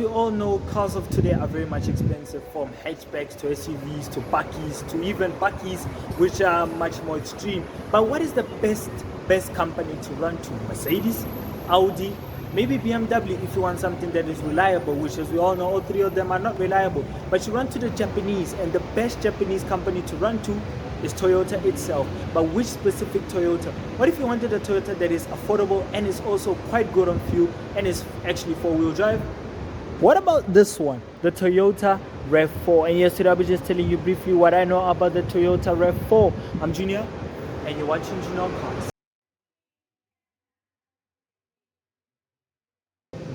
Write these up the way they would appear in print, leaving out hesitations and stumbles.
we all know, cars of today are very much expensive, from hatchbacks to SUVs to bakkies to even bakkies, which are much more extreme. But what is the best company to run to? Mercedes, Audi, maybe BMW if you want something that is reliable, which as we all know, all three of them are not reliable. But you run to the Japanese, and the best Japanese company to run to is Toyota itself. But which specific Toyota? What if you wanted a Toyota that is affordable and is also quite good on fuel and is actually four-wheel drive? What about this one, the Toyota Rav4? And yesterday I'll be just telling you briefly what I know about the Toyota Rav4. I'm Junior, and you're watching Junior Cars.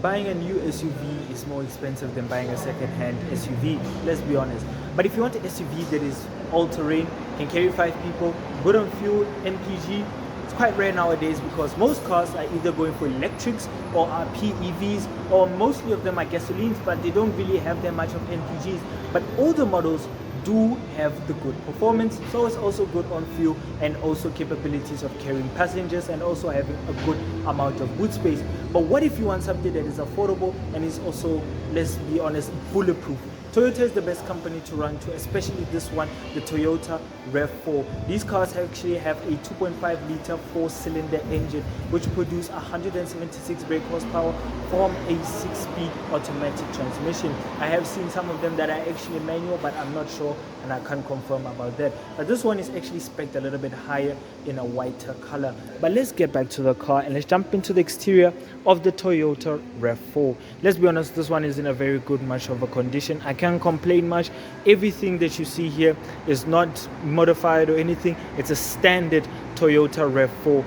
Buying a new SUV is more expensive than buying a second-hand SUV, let's be honest. But if you want an SUV that is all-terrain, can carry 5 people, good on fuel, MPG, it's quite rare nowadays because most cars are either going for electrics or are PEVs, or mostly of them are gasolines, but they don't really have that much of MPGs. But older models do have the good performance, so it's also good on fuel and also capabilities of carrying passengers and also having a good amount of boot space. But what if you want something that is affordable and is also, let's be honest, bulletproof? Toyota is the best company to run to, especially this one, the Toyota Rav4. These cars actually have a 2.5 liter 4-cylinder engine which produce 176 brake horsepower from a 6-speed automatic transmission. I have seen some of them that are actually manual, but I'm not sure and I can't confirm about that. But this one is actually spec'd a little bit higher in a whiter color. But let's get back to the car and let's jump into the exterior of the Toyota Rav4. Let's be honest, this one is in a very good, much of a condition. I can't complain much. Everything that you see here is not modified or anything. It's a standard Toyota Rav4.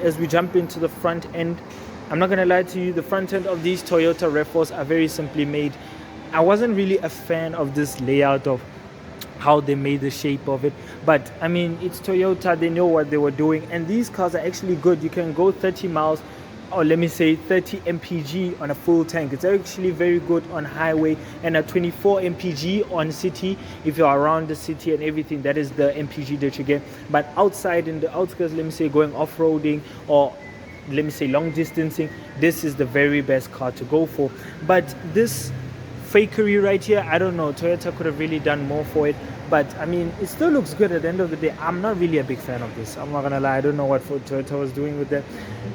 As we jump into the front end, I'm not gonna lie to you, the front end of these Toyota Rav4s are very simply made. I wasn't really a fan of this layout of how they made the shape of it, but I mean, it's Toyota, they know what they were doing, and these cars are actually good. You can go 30 miles, or let me say 30 mpg on a full tank. It's actually very good on highway, and a 24 mpg on city. If you're around the city and everything, that is the mpg that you get. But outside in the outskirts, let me say going off-roading or let me say long distancing, this is the very best car to go for. But this fakery right here, I don't know, Toyota could have really done more for it, but I mean, it still looks good at the end of the day. I'm not really a big fan of this, I'm not gonna lie. I don't know what Toyota was doing with that.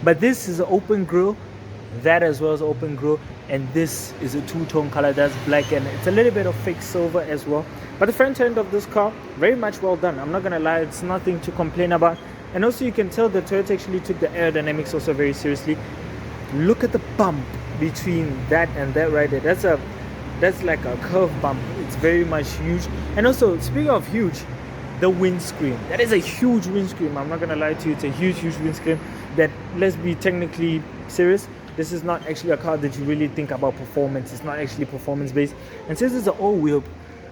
But this is an open grille, that as well as open grille, and this is a two-tone color, that's black, and it's a little bit of fake silver as well. But the front end of this car, very much well done. I'm not gonna lie, it's nothing to complain about. And also you can tell that Toyota actually took the aerodynamics also very seriously. Look at the bump between that and that right there. That's like a curve bump. It's very much huge. And also, speaking of huge, the windscreen. That is a huge windscreen. I'm not gonna lie to you, it's a huge windscreen that, let's be technically serious, this is not actually a car that you really think about performance. It's not actually performance based. And since it's an all-wheel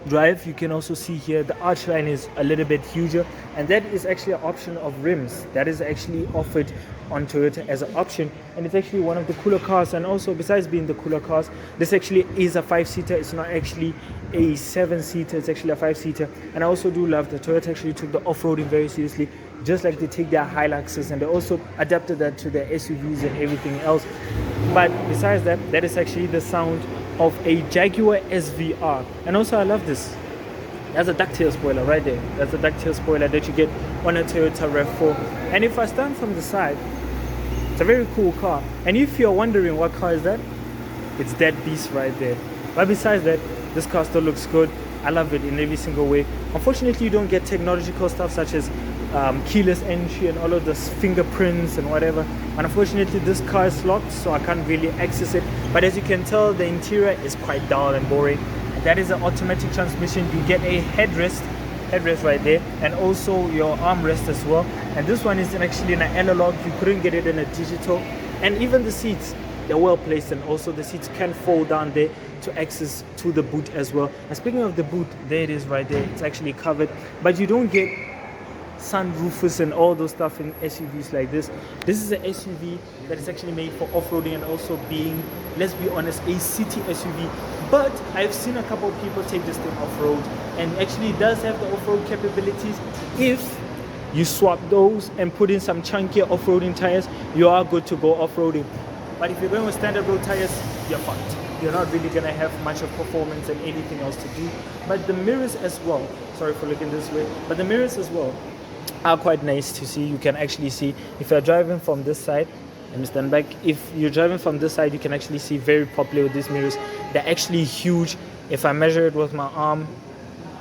drive, you can also see here the arch line is a little bit huger, and that is actually an option of rims that is actually offered on Toyota as an option, and it's actually one of the cooler cars. And also, besides being the cooler cars, this actually is a 5-seater. It's not actually a 7-seater, it's actually a 5-seater. And I also do love that Toyota actually took the off-roading very seriously, just like they take their Hiluxes, and they also adapted that to their SUVs and everything else. But besides that, that is actually the sound of a Jaguar SVR. And also, I love this. That's a ducktail spoiler right there. That's a ducktail spoiler that you get on a Toyota Rav4. And if I stand from the side, it's a very cool car. And if you're wondering what car is that, it's that beast right there. But besides that, this car still looks good. I love it in every single way. Unfortunately, you don't get technological stuff such as keyless entry and all of those fingerprints and whatever. And unfortunately, this car is locked, so I can't really access it. But as you can tell, the interior is quite dull and boring. And that is an automatic transmission. You get a headrest right there, and also your armrest as well. And this one is actually in an analog. You couldn't get it in a digital. And even the seats, they're well placed, and also the seats can fold down there to access to the boot as well. And speaking of the boot, there it is right there. It's actually covered, but you don't get sunroofers and all those stuff in SUVs like this. This is an SUV that is actually made for off-roading and also being, let's be honest, a city SUV. But I've seen a couple of people take this thing off-road, and actually does have the off-road capabilities. If you swap those and put in some chunkier off-roading tires, you are good to go off-roading. But if you're going with standard road tires, you're fucked. You're not really gonna have much of performance and anything else to do. But the mirrors as well, sorry for looking this way, but the mirrors as well are quite nice to see. You can actually see if you're driving from this side. Let me stand back. If you're driving from this side, you can actually see very properly with these mirrors. They're actually huge. If I measure it with my arm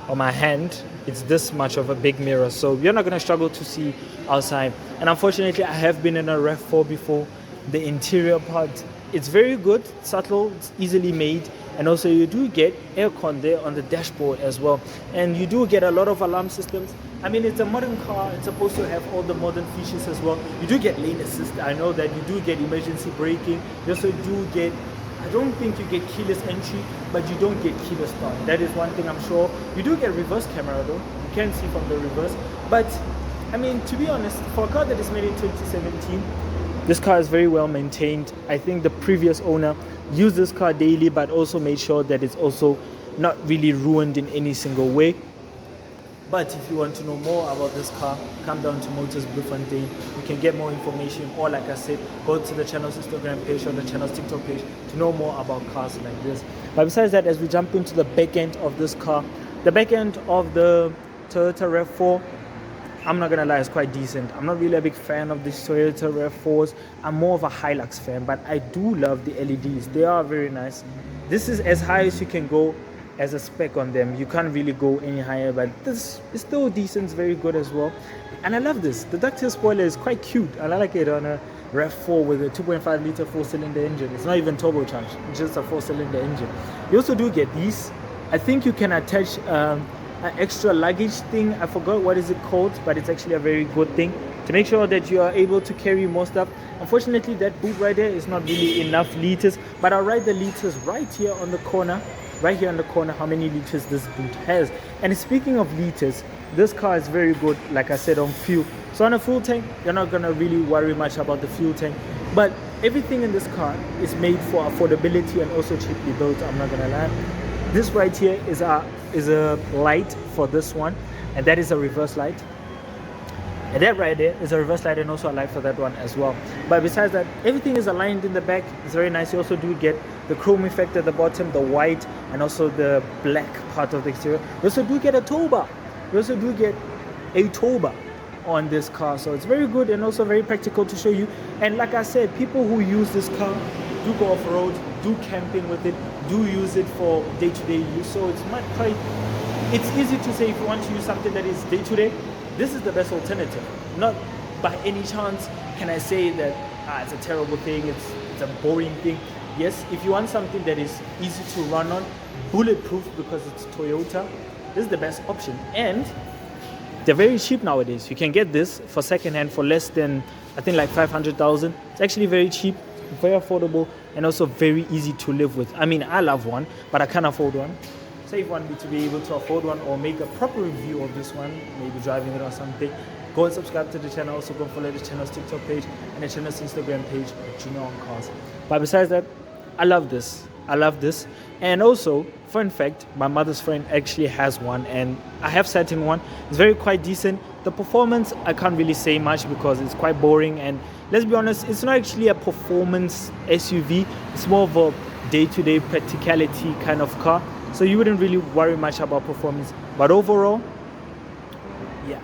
or my hand, it's this much of a big mirror. So you're not going to struggle to see outside. And unfortunately, I have been in a Rav4 before. The interior part, it's very good, subtle, it's easily made. And also you do get aircon there on the dashboard as well. And you do get a lot of alarm systems. I mean, it's a modern car. It's supposed to have all the modern features as well. You do get lane assist. I know that you do get emergency braking. You also do get, I don't think you get keyless entry, but you don't get keyless start. That is one thing I'm sure. You do get reverse camera though. You can see from the reverse. But, I mean, to be honest, for a car that is made in 2017, this car is very well maintained. I think the previous owner used this car daily, but also made sure that it's also not really ruined in any single way. But if you want to know more about this car, come down to Motors Bloemfontein. You can get more information, or like I said, go to the channel's Instagram page or the channel's TikTok page to know more about cars like this. But besides that, as we jump into the back end of this car, the back end of the Toyota Rav4, I'm not gonna lie, it's quite decent. I'm not really a big fan of these Toyota Rav4s. I'm more of a Hilux fan, but I do love the LEDs. They are very nice. This is as high as you can go as a spec on them. You can't really go any higher, but this is still decent. It's very good as well. And I love this. The ducktail spoiler is quite cute. I like it on a Rav4 with a 2.5 liter 4-cylinder engine. It's not even turbocharged, it's just a 4-cylinder engine. You also do get these. I think you can attach an extra luggage thing. I forgot what is it called, but it's actually a very good thing to make sure that you are able to carry more stuff. Unfortunately, that boot right there is not really enough liters, but I'll write the liters right here on the corner. Right here on the corner, how many liters this boot has. And speaking of liters, this car is very good, like I said, on fuel. So on a fuel tank, you're not gonna really worry much about the fuel tank. But everything in this car is made for affordability and also cheaply built, I'm not gonna lie. This right here is a light for this one, and that is a reverse light. And that right there is a reverse light and also a light for that one as well. But besides that, everything is aligned in the back. It's very nice. You also do get the chrome effect at the bottom, the white, and also the black part of the exterior. You also do get a tow bar. You also do get a tow bar on this car. So it's very good and also very practical to show you. And like I said, people who use this car do go off-road, do camping with it, do use it for day-to-day use. So it's easy to say if you want to use something that is day-to-day, this is the best alternative. Not by any chance can I say that it's a terrible thing, it's a boring thing. Yes, if you want something that is easy to run on, bulletproof because it's Toyota, this is the best option. And they're very cheap nowadays. You can get this for secondhand for less than, I think, like 500,000. It's actually very cheap, very affordable, and also very easy to live with. I mean, I love one, but I can't afford one. So if you want me to be able to afford one or make a proper review of this one, maybe driving it or something, go and subscribe to the channel. Also go follow the channel's TikTok page and the channel's Instagram page, Junior Cars. But besides that, I love this. I love this. And also, fun fact, my mother's friend actually has one, and I have sat in one. It's very quite decent. The performance, I can't really say much because it's quite boring. And let's be honest, it's not actually a performance SUV. It's more of a day-to-day practicality kind of car. So you wouldn't really worry much about performance. But overall, yeah.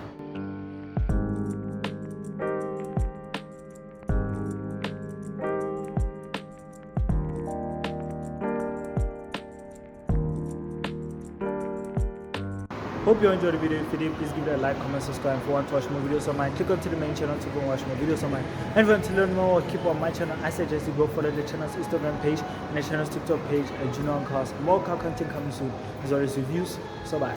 Hope you enjoyed the video. If you did, please give it a like, comment, subscribe. If you want to watch more videos of mine, click onto the main channel to go and watch more videos of mine. And if you want to learn more or keep on my channel, I suggest you go follow the channel's Instagram page and the channel's TikTok page at Junior Cars. More car content coming soon, as well as reviews. So bye.